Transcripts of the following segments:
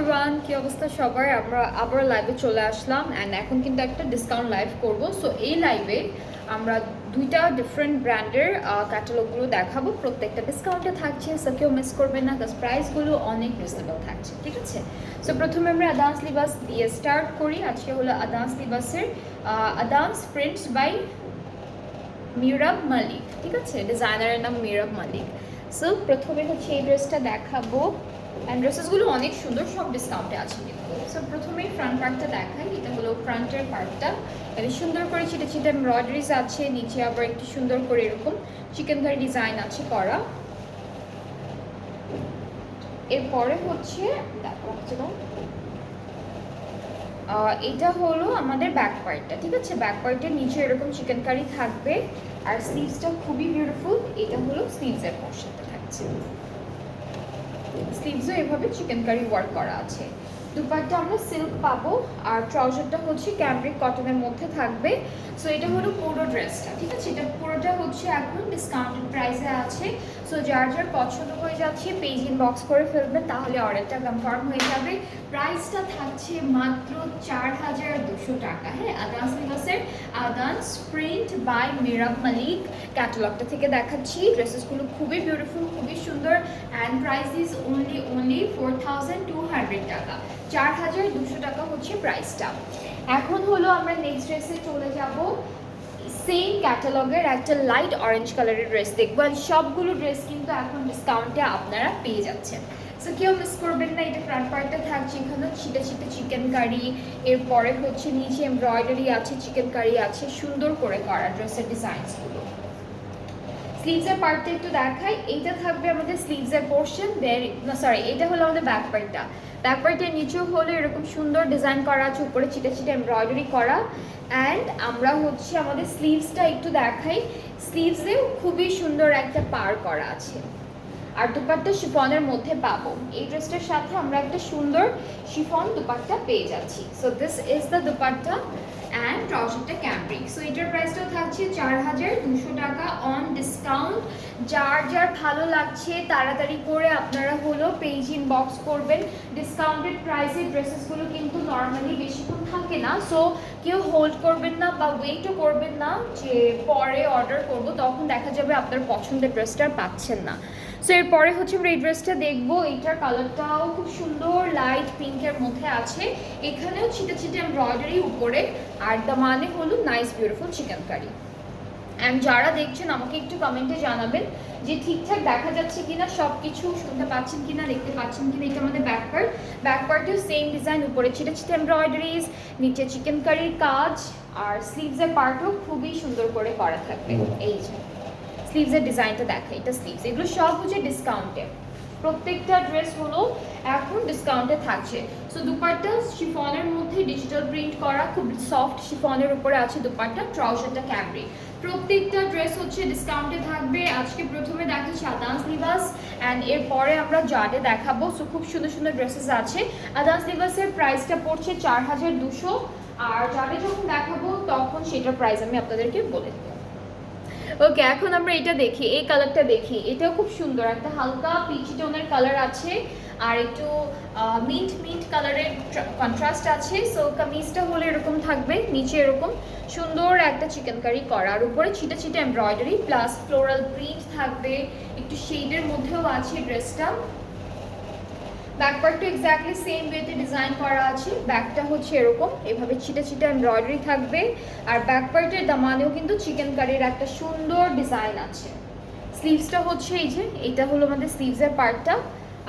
Everyone, কি অবস্থা সবার? আমরা আবার লাইভে চলে আসলাম অ্যান্ড এখন কিন্তু একটা ডিসকাউন্ট লাইভ করব। সো এই লাইভে আমরা দুইটা ডিফারেন্ট ব্র্যান্ডের ক্যাটালগুলো দেখাবো, প্রত্যেকটা ডিসকাউন্টে থাকছে। সো কেউ মিস করবেন না, বিকজ প্রাইসগুলো অনেক রিজনেবল থাকছে, ঠিক আছে? সো প্রথমে আমরা আদান্স লিবাস দিয়ে স্টার্ট করি। আজকে হলো আদান্স লিবাসের আদান্স প্রিন্টস বাই মিরাব মালিক, ঠিক আছে? ডিজাইনারের নাম মিরাব মালিক। সো প্রথমে হচ্ছে এই ড্রেসটা দেখাবো অ্যান্ড ড্রেসেসগুলো অনেক সুন্দর, সব ডিসকাউন্টে আছে কিন্তু। সো প্রথমেই ফ্রন্ট পার্টটা দেখাই। এটা হলো ফ্রন্টের পার্টটা, এটা সুন্দর করে ছিটে ছিটে এমব্রয়ডারিজ আছে, নিচে আবার একটু সুন্দর করে এরকম চিকেন কারি ডিজাইন আছে করা। এরপরে হচ্ছে এটা হলো আমাদের ব্যাক পার্টটা, ঠিক আছে? ব্যাক পার্টের নিচে এরকম চিকেন কারি থাকবে আর স্লিভসটা খুবই বিউটিফুল। এটা হলো স্লিভসের পোর্শনটা থাকছে, স্লিভসও এভাবে চিকেন কারি ওয়ার্ক করা আছে। দুপাট্টা আমরা সিল্ক পাবো আর ট্রাউজারটা হচ্ছে ক্যামব্রিক কটনের মধ্যে থাকবে। সো এটা হলো পুরো ড্রেসটা, ঠিক আছে? এটা পুরোটা হচ্ছে এখন ডিসকাউন্টেড প্রাইসে আছে। সো যার যার পছন্দ হয়ে যাচ্ছে পেজ ইনবক্স করে ফেলবেন, তাহলে অর্ডারটা কনফার্ম হয়ে যাবে। প্রাইসটা থাকছে মাত্র 4200 টাকা। হ্যাঁ, আদান্স লিবাসের আদান্স প্রিন্ট বাই মিরাব মালিক ক্যাটালগটা থেকে দেখাচ্ছি। ড্রেসেসগুলো খুবই বিউটিফুল, খুবই সুন্দর অ্যান্ড প্রাইস ইজ অনলি 4200 টাকা। 4200 টাকা হচ্ছে প্রাইসটা। এখন হলো আমরা নেক্সট ড্রেসে চলে যাব। সেম ক্যাটালগের একটা লাইট অরেঞ্জ কালারের ড্রেস দেখবো। আর সবগুলো ড্রেস কিন্তু এখন ডিসকাউন্টে আপনারা পেয়ে যাচ্ছেন। সো কেউ মিস করবেন না। এটা ফ্রন্ট পার্টটা থাকছে, এখানে ছিটে ছিটে চিকেন কারি, এরপরে হচ্ছে নিচে এমব্রয়ডারি আছে, চিকেন কারি আছে, সুন্দর করে করা ড্রেসের ডিজাইনসগুলো। স্লিভসের পার্টটা একটু দেখাই। এইটা থাকবে আমাদের স্লিভসের পোর্শন, এটা হলো আমাদের ব্যাক পার্টটা। ব্যাক পার্টের নিচেও হলো এরকম সুন্দর ডিজাইন করা আছে, উপরে ছিটে ছিটে এমব্রয়ডারি করা। অ্যান্ড আমরা হচ্ছে আমাদের স্লিভসটা একটু দেখাই। স্লিভসেও খুবই সুন্দর একটা পার করা আছে আর দুপাট্টা শিফনের মধ্যে পাবো। এই ড্রেসটার সাথে আমরা একটা সুন্দর শিফন দুপাট্টা পেয়ে যাচ্ছি। So this is the dupatta and ট্রাউজারটা ক্যামব্রিক। সো এটার প্রাইসটাও থাকছে 4200 টাকা অন ডিসকাউন্ট। যার যার ভালো লাগছে তাড়াতাড়ি করে আপনারা হলো পেজ ইনবক্স করবেন। ডিসকাউন্টেড প্রাইসের ড্রেসেসগুলো কিন্তু নর্মালি বেশিক্ষণ থাকে না। সো কেউ হোল্ড করবেন না বা ওয়েটও করবেন না যে পরে অর্ডার করব, তখন দেখা যাবে আপনার পছন্দের ড্রেসটা পাচ্ছেন না। সো এরপরে হচ্ছে আমরা এই ড্রেসটা দেখবো। এইটার কালারটাও খুব সুন্দর, লাইট পিঙ্কের মধ্যে আছে, এখানেও ছিটে ছিটে এমব্রয়ডারি উপরে, আর দামানে হলো nice beautiful chicken curry. And যারা দেখছেন আমাকে একটু কমেন্টে জানাবেন যে ঠিকঠাক দেখা যাচ্ছে কিনা, সব কিছু শুনতে পাচ্ছেন কিনা, দেখতে পাচ্ছেন কিনা। এটা আমাদের ব্যাক পার্ট। ব্যাক পার্টেও সেম ডিজাইন, উপরে ছিটে ছিটে এমব্রয়ডারিজ, নিচে চিকেন কারির কাজ, আর স্লিভসের পার্টও খুবই সুন্দর করে করা থাকবে। এই যে স্লিভসের ডিজাইনটা দেখা, এটা স্লিভস। এগুলো সব হচ্ছে ডিসকাউন্টে, প্রত্যেকটা ড্রেস হলো এখন ডিসকাউন্টে থাকছে। সো দুপাট্টা শিফনের মধ্যে ডিজিটাল প্রিন্ট করা, খুব সফট শিফনের উপরে আছে দুপাট্টা, ট্রাউজারটা ক্যামব্রিক। প্রত্যেকটা ড্রেস হচ্ছে ডিসকাউন্টে থাকবে। আজকে প্রথমে দেখাচ্ছি আদান্স লিবাস অ্যান্ড এরপরে আমরা জাডে দেখাবো। সো খুব সুন্দর সুন্দর ড্রেসেস আছে। আদান্স লিবাসের প্রাইসটা পড়ছে 4200, আর জাডে যখন দেখাবো তখন সেটার প্রাইস আমি আপনাদেরকে বলে দেবো। ওকে, এখন আমরা এটা দেখি, এই কালারটা দেখি। এটাও খুব সুন্দর, একটা হালকা পিচি টোনের কালার আছে আর একটু মিন্ট কালারের কন্ট্রাস্ট আছে। সো কামিজটা হলে এরকম থাকবে, নিচে এরকম সুন্দর একটা চিকেন কারি করা, আর উপরে ছিটে ছিটে এমব্রয়ডারি প্লাস ফ্লোরাল প্রিন্ট থাকবে, একটু শেডের মধ্যেও আছে ড্রেসটা। ব্যাক পার্টটা এক্স্যাক্টলি সেম ওয়েতে ডিজাইন করা আছে। ব্যাকটা হচ্ছে এরকম, এভাবে ছিটে ছিটে এমব্রয়ডারি থাকবে, আর ব্যাক পার্টের দামানেও কিন্তু চিকেন কারির একটা সুন্দর ডিজাইন আছে। স্লিভসটা হচ্ছে এই যে, এটা হলো আমাদের স্লিভসের পার্টটা,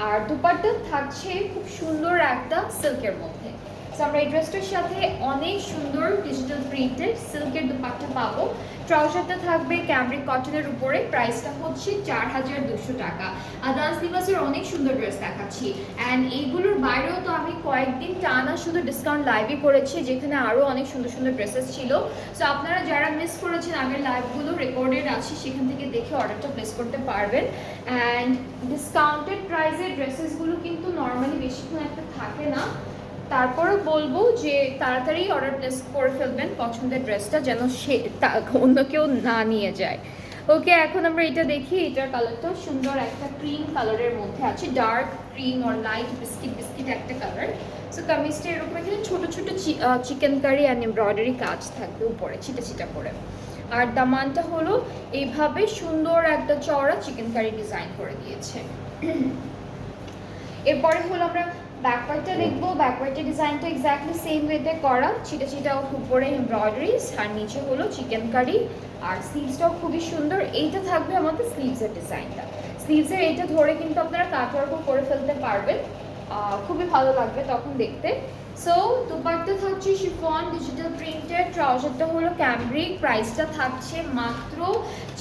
আর দুপাট্টা থাকছে খুব সুন্দর একটা সিল্কের মধ্যে। সো আমরা এই ড্রেসটার সাথে অনেক সুন্দর ডিজিটাল প্রিন্টের সিল্কের দুপাট্টা পাবো। ট্রাউজারটা থাকবে ক্যামব্রিক কটনের উপরে, প্রাইসটা হচ্ছে 4200 টাকা। আদান্স লিবাসের অনেক সুন্দর ড্রেস দেখাচ্ছি অ্যান্ড এইগুলোর বাইরেও তো আমি কয়েকদিন টানা শুধু ডিসকাউন্ট লাইভই করেছি, যেখানে আরও অনেক সুন্দর সুন্দর ড্রেসেস ছিল। সো আপনারা যারা মিস করেছেন আগের লাইভগুলো রেকর্ডেড আছে, সেখান থেকে দেখে অর্ডারটা প্লেস করতে পারবেন। অ্যান্ড ডিসকাউন্টেড প্রাইসের ড্রেসেসগুলো কিন্তু নর্মালি বেশিক্ষণ একটা থাকে না, তারপরেও বলবো যে তাড়াতাড়ি অর্ডার প্লেস করে ফেলবেন পছন্দের ড্রেসটা, যেন সে অন্য কেউ না নিয়ে যায়। ওকে, এখন আমরা এটা দেখি। এটার কালারটাও সুন্দর, একটা ক্রিম কালারের মধ্যে আছে, dark cream or light biscuit biscuit একটা কালার। সো কামিজটা এরকম এখানে ছোট ছোট চিকেন কারি অ্যান্ড এমব্রয়ডারি কাজ থাকবে উপরে ছিটা ছিটা করে। আর দামানটা হলো এইভাবে সুন্দর একটা চওড়া চিকেন কারি ডিজাইন করে দিয়েছে। এরপরে হলো আমরা ব্যাকপার্টটা দেখবো। ব্যাকপার্টের ডিজাইনটা এক্স্যাক্টলি সেম ওয়েতে করা, ছিটা ছিটা উপরে এমব্রয়ডারিজ আর নিচে হলো চিকেন কারি। আর স্লিভসটাও খুবই সুন্দর। এইটা থাকবে আমাদের স্লিভসের ডিজাইনটা। স্লিভসের এইটা ধরে কিন্তু আপনারা কাটওয়ার্কও করে ফেলতে পারবেন, খুবই ভালো লাগবে তখন দেখতে। সো দুপাট্টা থাকছে শিফন ডিজিটাল প্রিন্টেড, ট্রাউজারটা হলো ক্যামব্রিক, প্রাইসটা থাকছে মাত্র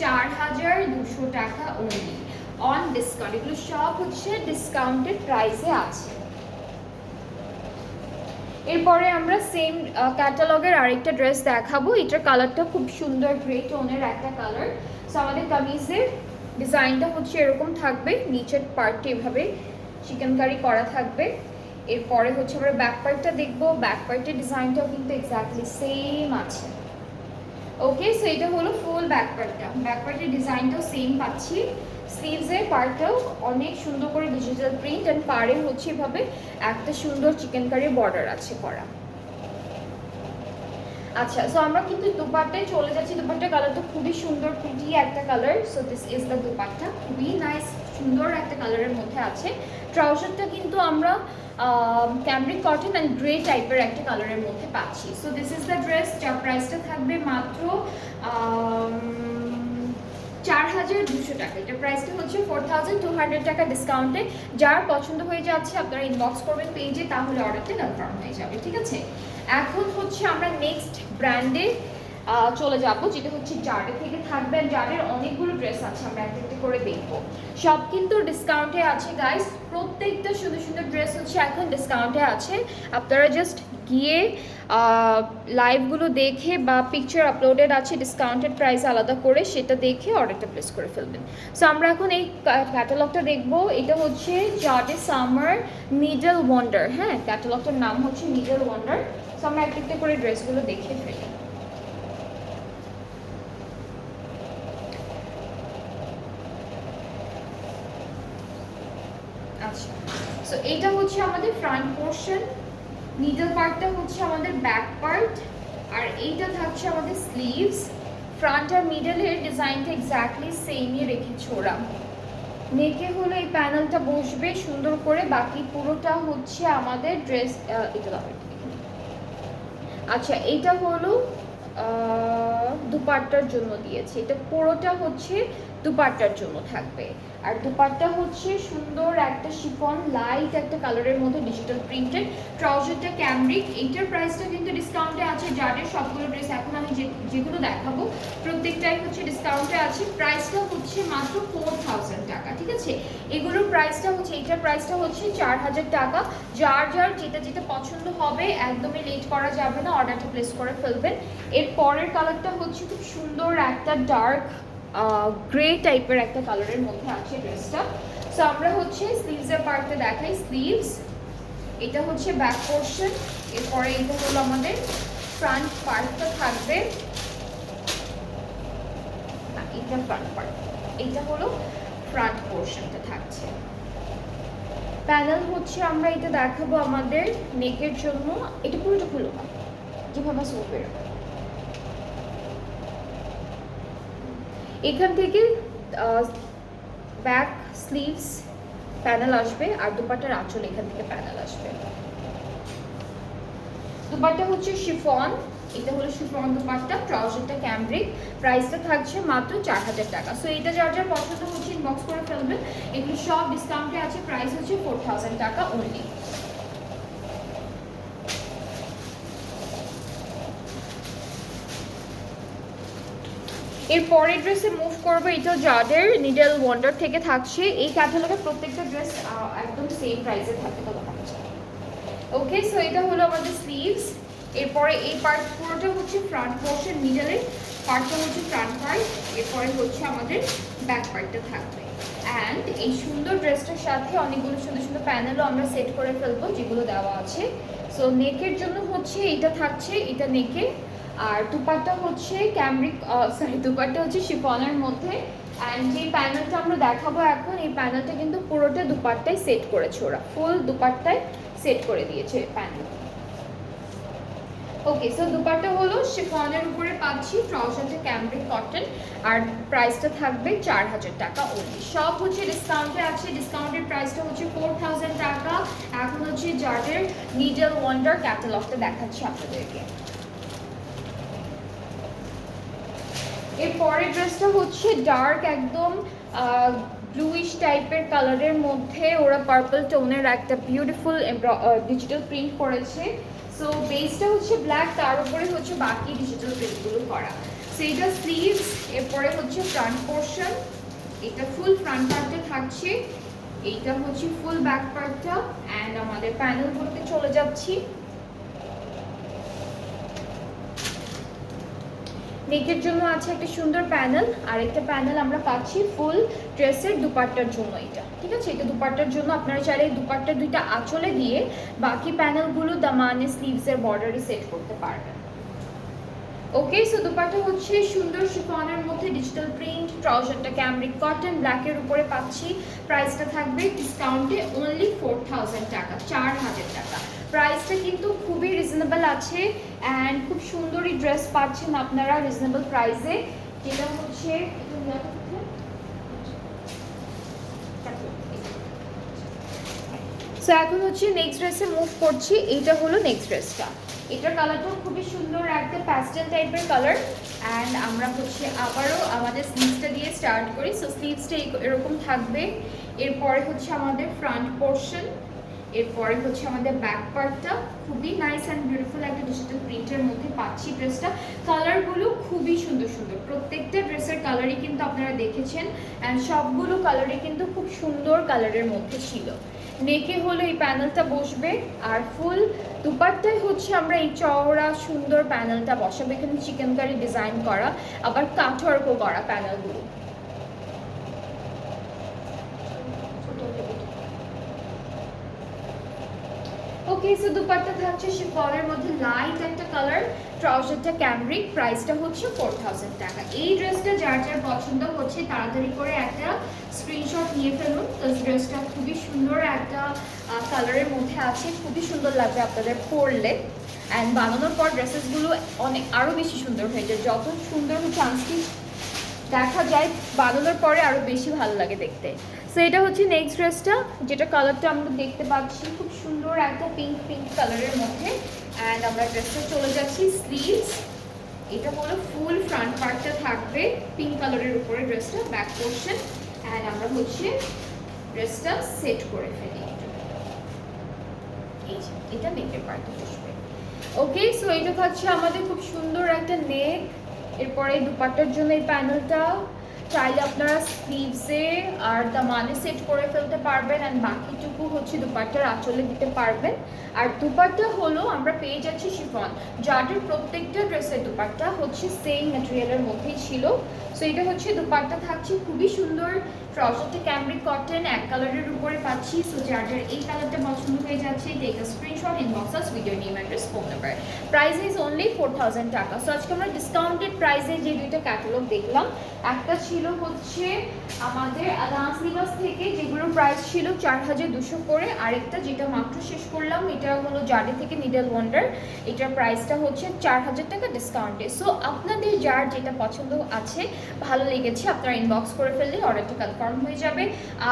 4200 টাকা অনলি অন ডিসকাউন্ট। এগুলো সব হচ্ছে ডিসকাউন্টেড প্রাইসে আছে। এরপরে আমরা সেম ক্যাটালগের আরেকটা ড্রেস দেখাবো। এটার কালারটা খুব সুন্দর, গ্রে টোনের একটা কালার। সো আমাদের কামিজের ডিজাইনটা হচ্ছে এরকম থাকবে, নিচের পার্টটি এভাবে চিকেন কারি করা থাকবে। এরপরে হচ্ছে আমরা ব্যাক পার্টটা দেখবো। ব্যাক পার্টের ডিজাইনটাও কিন্তু এক্স্যাক্টলি সেম আছে। ওকে, সো এটা হলো ফুল ব্যাক পার্টটা। ব্যাক পার্টের ডিজাইনটাও সেম পাচ্ছি। স্লিভসের পার্টটাও অনেক সুন্দর করে ডিজিটাল প্রিন্ট অ্যান্ড পাড়ে হচ্ছে এভাবে একটা সুন্দর চিকেন কারির বর্ডার আছে করা। আচ্ছা, সো আমরা কিন্তু দুপাট্টায় চলে যাচ্ছি। দুপাট্টার কালারটা খুবই সুন্দর, প্রিটি একটা colour. So this is the dupatta, খুবই নাইস সুন্দর একটা কালারের মধ্যে আছে। ট্রাউজারটা কিন্তু আমরা ক্যামব্রিক কটন অ্যান্ড গ্রে টাইপের একটা কালারের মধ্যে পাচ্ছি। So this is the dress, যার প্রাইসটা থাকবে মাত্র 4200 টাকা। এটার প্রাইসটা হচ্ছে 4200 টাকা ডিসকাউন্টে। যার পছন্দ হয়ে যাচ্ছে আপনারা ইনবক্স করবেন পেজে, তাহলে অর্ডারটা কনফার্ম হয়ে যাবে, ঠিক আছে। এখন হচ্ছে আমরা নেক্সট ব্র্যান্ডে চলে যাব, যেটা হচ্ছে জার্ডে থেকে থাকবে। জার্ডের অনেকগুলো ড্রেস আছে, আমরা একটা একটা করে দেখবো। সব কিন্তু ডিসকাউন্টে আছে গাইস, প্রত্যেকটা সুন্দর সুন্দর ড্রেস হচ্ছে এখন ডিসকাউন্টে আছে। আপনারা জাস্ট গিয়ে লাইভগুলো দেখে বা পিকচার আপলোডেড আছে ডিসকাউন্টেড প্রাইস আলাদা করে, সেটা দেখে অর্ডারটা প্লেস করে ফেলবেন। সো আমরা এখন এই ক্যাটালগটা দেখবো। এটা হচ্ছে জার্ডে সামার মিডল ওয়ান্ডার। হ্যাঁ, ক্যাটালগটার নাম হচ্ছে মিডল ওয়ান্ডার। সো আমরা একটা একটা করে ড্রেসগুলো দেখে ফেলি। আচ্ছা, সো এইটা হচ্ছে আমাদের ফ্রন্ট পোর্শন, নিডল পার্টটা হচ্ছে আমাদের ব্যাক পার্ট, আর এইটা থাকছে আমাদের স্লিভস। ফ্রন্ট আর মিডলের ডিজাইনটা এক্স্যাক্টলি সেমই রেখেছি ওরা। নেকে হলো এই প্যানেলটা বসবে সুন্দর করে, বাকি পুরোটা হচ্ছে আমাদের ড্রেস। এটা আচ্ছা, এইটা হলো দুপাট্টার জন্য দিয়েছে, এটা পুরোটা হচ্ছে দুপাট্টার জন্য থাকবে। আর দুপাট্টা হচ্ছে সুন্দর একটা শিফন লাইট একটা কালারের মধ্যে ডিজিটাল প্রিন্টেড। ট্রাউজারটা ক্যামব্রিক। এইটার প্রাইসটা কিন্তু ডিসকাউন্টে আছে। যাদের সবগুলো ড্রেস এখন আমি যেগুলো দেখাবো প্রত্যেকটাই হচ্ছে ডিসকাউন্টে আছে। প্রাইসটা হচ্ছে মাত্র 4000 টাকা, ঠিক আছে। এগুলোর প্রাইসটা হচ্ছে, এইটার প্রাইসটা হচ্ছে 4000 টাকা। যার যার যেটা যেটা পছন্দ হবে একদমই লেট করা যাবে না, অর্ডারটা প্লেস করে ফেলবেন। এর পরের কালারটা হচ্ছে খুব সুন্দর একটা ডার্ক গ্রে টাইপের একটা কালারের মধ্যে আছে ড্রেসটা। সো আমরা হচ্ছে স্লিভসের পার্টটা দেখাই। স্লিভস, এটা হচ্ছে ব্যাক পোর্শন। এরপরে এটা হলো আমাদের ফ্রন্ট পার্টটা থাকবে, এটা ফ্রন্ট পার্ট, এটা হলো ফ্রন্ট পোর্শনটা থাকছে। প্যানেল হচ্ছে আমরা এটা দেখাবো আমাদের নেকের জন্য। এটা পুরোটা খুলো না, যেভাবে সোপের এখান থেকে ব্যাক স্লিভস প্যানেল আসবে, আর দুপাট্টার আঁচল এখান থেকে প্যানেল আসবে। দুপাট্টা হচ্ছে শিফন, এটা হলো শিফন দুপাট্টা। ট্রাউজারটা ক্যামব্রিক। প্রাইসটা থাকছে মাত্র 4000 টাকা। সো এটা যার যার পছন্দ হচ্ছে ইনবক্স করে ফেলবেন। এগুলো সব ডিসকাউন্টে আছে, প্রাইস হচ্ছে 4000 টাকা অনলি। এর পরের ড্রেসে মুভ করবো। এটা জার্ডের নিডল ওয়ান্ডার থেকে থাকছে। এই ক্যাটালগের প্রত্যেকটা ড্রেস একদম সেম প্রাইসে থাকবে। ওকে, সো এটা হলো আমাদের স্লিভস। এরপরে এই পার্ট পুরোটা হচ্ছে ফ্রন্ট পোর্শন, মিডলের পার্টটা হচ্ছে ফ্রন্ট পার্ট। এরপরে হচ্ছে আমাদের ব্যাক পার্টটা থাকবে। অ্যান্ড এই সুন্দর ড্রেসটার সাথে অনেকগুলো সুন্দর সুন্দর প্যানেলও আমরা সেট করে ফেলবো, যেগুলো দেওয়া আছে। সো নেকের জন্য হচ্ছে এটা থাকছে, এটা নেকে আর দুপাট্টা হচ্ছে দুপাট্টা হচ্ছে শিফনের মধ্যে। অ্যান্ড যে প্যানেলটা আমরা দেখাবো এখন, এই প্যানেলটা কিন্তু পুরোটা দুপাট্টায় সেট করেছে, ওরা ফুল দুপাট্টায় সেট করে দিয়েছে প্যানেল। ওকে, সো দুপাট্টা হলো শিফনের উপরে পাচ্ছি, ট্রাউজারটা ক্যামব্রিক কটন, আর প্রাইসটা থাকবে 4000 টাকা ওনলি। সব হচ্ছে ডিসকাউন্টে আছে, ডিসকাউন্টের প্রাইসটা হচ্ছে 4000 টাকা। এখন হচ্ছে জার্টের নিডল ওয়ান্ডার ক্যাটালগটা দেখাচ্ছি আপনাদেরকে। এর পরের ড্রেসটা হচ্ছে ডার্ক একদম ব্লুইশ টাইপের কালারের মধ্যে ওরা পার্পল টোনের একটা বিউটিফুল ডিজিটাল প্রিন্ট করেছে। সো বেসটা হচ্ছে ব্ল্যাক, তার উপরে হচ্ছে বাকি ডিজিটাল প্রিন্টগুলো করা। সো এটা স্লিভস, এরপরে হচ্ছে ফ্রন্ট পোর্শন, এটা ফুল ফ্রন্ট পার্টটা থাকছে, এইটা হচ্ছে ফুল ব্যাক পার্টটা। অ্যান্ড আমাদের প্যানেলগুলোতে চলে যাচ্ছি। নেকের জন্য আছে একটা সুন্দর প্যানেল, আর একটা প্যানেল আমরা পাচ্ছি ফুল ড্রেসের দুপাট্টার জন্য। এটা ঠিক আছে, এটা দুপাট্টার জন্য। আপনারা চাইলে দুপাট্টার দুইটা আঁচলে দিয়ে বাকি প্যানেলগুলো দামানে স্লিভসের বর্ডারে সেট করতে পারবেন। ওকে, সো দুপাট্টা হচ্ছে সুন্দর শিফনের মধ্যে ডিজিটাল প্রিন্ট, ট্রাউজারটা ক্যামব্রিক কটন ব্ল্যাকের উপরে পাচ্ছি। প্রাইসটা থাকবে ডিসকাউন্টে অনলি 4000 টাকা, 4000 টাকা। প্রাইসটা কিন্তু খুবই রিজনেবল আছে, অ্যান্ড খুব সুন্দরই ড্রেস পাচ্ছেন আপনারা রিজনেবল প্রাইসে। যেটা হচ্ছে সো এখন হচ্ছে নেক্সট ড্রেসে মুভ করছি। এইটা হলো নেক্সট ড্রেসটা, এটার কালারটাও খুবই সুন্দর, একটা প্যাস্টেল টাইপের কালার। অ্যান্ড আমরা হচ্ছে আবারও আমাদের স্লিভসটা দিয়ে স্টার্ট করি। সো স্লিভসটা এরকম থাকবে, এরপরে হচ্ছে আমাদের ফ্রন্ট পোর্শন, এরপরে হচ্ছে আমাদের ব্যাক পার্টটা। খুবই নাইস অ্যান্ড বিউটিফুল একটা ডিজিটাল প্রিন্টের মধ্যে পাচ্ছি ড্রেসটা। কালারগুলো খুবই সুন্দর সুন্দর, প্রত্যেকটা ড্রেসের কালারই কিন্তু আপনারা দেখেছেন, অ্যান্ড সবগুলো কালারই কিন্তু খুব সুন্দর কালারের মধ্যে ছিল। নেকে হলো এই প্যানেলটা বসবে, আর ফুল দুপাট্টায় হচ্ছে আমরা এই চওড়া সুন্দর প্যানেলটা বসাবো। এখানে চিকেন কারি ডিজাইন করা, আবার কাটওয়ার্কও করা প্যানেলগুলো। ওকে, সো দুপাট্টা থাকছে শিফনের মধ্যে লাইট একটা কালার, ট্রাউজারটা ক্যামব্রিক, প্রাইসটা হচ্ছে 4000 টাকা। এই ড্রেসটা যার যার পছন্দ হচ্ছে তাড়াতাড়ি করে একটা স্ক্রিনশট নিয়ে ফেলুন। তো ড্রেসটা খুবই সুন্দর একটা কালারের মধ্যে আছে, খুবই সুন্দর লাগবে আপনাদের পরলে। অ্যান্ড বানানোর পর ড্রেসেসগুলো অনেক আরও বেশি সুন্দর হয়ে যায়। যত সুন্দর আনস্টিচ দেখা যায় বানানোর পরে আরও বেশি ভালো লাগে দেখতে। সো এটা হচ্ছে নেক্সট ড্রেসটা, যেটা কালারটা আমরা দেখতে পাচ্ছি খুব সুন্দর একটা পিঙ্ক পিঙ্ক কালারের মধ্যে। অ্যান্ড আমরা ড্রেসটা চলে যাচ্ছি স্লিভস, এটা হলো ফুল ফ্রন্ট পার্টটা থাকবে পিঙ্ক কালারের উপরে ড্রেসটা, ব্যাক পোর্শন। অ্যান্ড আমরা হচ্ছে ড্রেসটা সেট করে ফেলি। এই যে এটা নেকের পার্টটা বসবে। ওকে, সো এটা থাকছে আমাদের খুব সুন্দর একটা নেক। এরপরে দুপাট্টার জন্য এই প্যানেলটা চাইলে আপনারা স্লিভসে আর দামানে সেট করে ফেলতে পারবেন, অ্যান্ড বাকিটুকু হচ্ছে দুপাট্টার আঁচলে দিতে পারবেন। আর দুপাট্টা হলো আমরা পেয়ে যাচ্ছি শিফন, যাদের প্রত্যেকটা ড্রেসের দুপাট্টা হচ্ছে সেম ম্যাটেরিয়ালের মধ্যেই ছিল। সো এটা হচ্ছে দুপাট্টা থাকছে খুবই সুন্দর, ট্রাউজারটা ক্যামব্রিক কটন এক কালারের উপরে পাচ্ছি। সো যাদের এই কালারটা পছন্দ হয়ে যাচ্ছে, take a screenshot, inbox us with your name address phone number. Price is only 4000 টাকা। সো আজকে আমরা ডিসকাউন্টেড প্রাইসে যে দুইটা ক্যাটালগ দেখলাম, একটা ছিল হচ্ছে আমাদের আদান্স লিবাস থেকে, যেগুলোর প্রাইস ছিল 4200 করে, আরেকটা যেটা মাত্র শেষ করলাম এটা হলো জার্ডি থেকে নিডল ওয়ান্ডার, এটার প্রাইসটা হচ্ছে 4000 টাকা ডিসকাউন্টে। সো আপনাদের যার যেটা পছন্দ আছে, ভালো লেগেছে, আপনারা ইনবক্স করে ফেললে অর্ডারটা কনফার্ম হয়ে যাবে।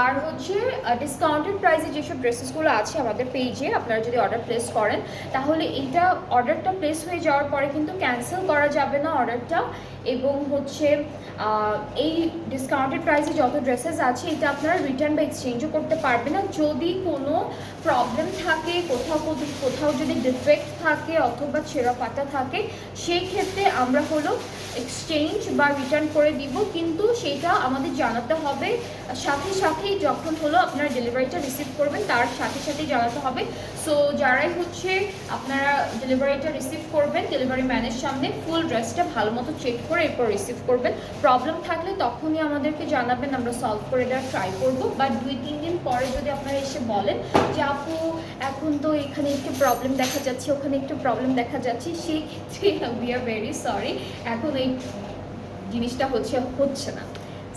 আর হচ্ছে ডিসকাউন্টেড প্রাইসে যেসব ড্রেসেসগুলো আছে আমাদের পেজে, আপনারা যদি অর্ডার প্লেস করেন তাহলে এইটা অর্ডারটা প্লেস হয়ে যাওয়ার পরে কিন্তু ক্যান্সেল করা যাবে না অর্ডারটা। এবং হচ্ছে এই ডিসকাউন্টেড প্রাইসে যত ড্রেসেস আছে এটা আপনারা রিটার্ন বা এক্সচেঞ্জও করতে পারবেন না। যদি কোনো প্রবলেম থাকে, কোথাও যদি ডিফেক্ট থাকে অথবা ছেঁড়া পাতা থাকে, সেই ক্ষেত্রে আমরা হলো এক্সচেঞ্জ বা রিটার্ন করে দিব, কিন্তু সেটা আমাদের জানাতে হবে সাথে সাথেই, যখন হলো আপনারা ডেলিভারিটা রিসিভ করবেন তার সাথে সাথেই জানাতে হবে। সো যারাই হচ্ছে আপনারা ডেলিভারিটা রিসিভ করবেন, ডেলিভারি ম্যানের সামনে ফুল ড্রেসটা ভালো মতো চেক করে এরপর রিসিভ করবেন। প্রবলেম থাকলে তখনই আমাদেরকে জানাবেন, আমরা সলভ করে দেওয়ার ট্রাই করবো। বা 2-3 দিন পরে যদি আপনারা এসে বলেন যে আপু এখন তো এখানে একটু প্রবলেম দেখা যাচ্ছে, ওখানে একটু প্রবলেম দেখা যাচ্ছে, সেই ক্ষেত্রে উই আর ভেরি সরি, এখন এই জিনিসটা হচ্ছে না।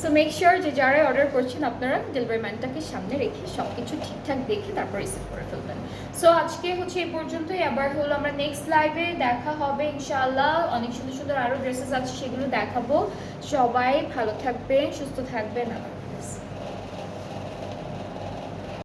সো মেক শিওর যে যারাই অর্ডার করছেন আপনারা ডেলিভারি ম্যানটাকে সামনে রেখে সব কিছু ঠিকঠাক দেখে তারপর রিসিভ করে ফেলবেন। সো আজকে হচ্ছে এই পর্যন্তই, আবার হলো আমরা নেক্সট লাইভে দেখা হবে ইনশাআল্লাহ। অনেক সুন্দর সুন্দর আরও ড্রেসেস আছে, সেগুলো দেখাবো। সবাই ভালো থাকবেন, সুস্থ থাকবেন, আল্লাহ হাফেজ।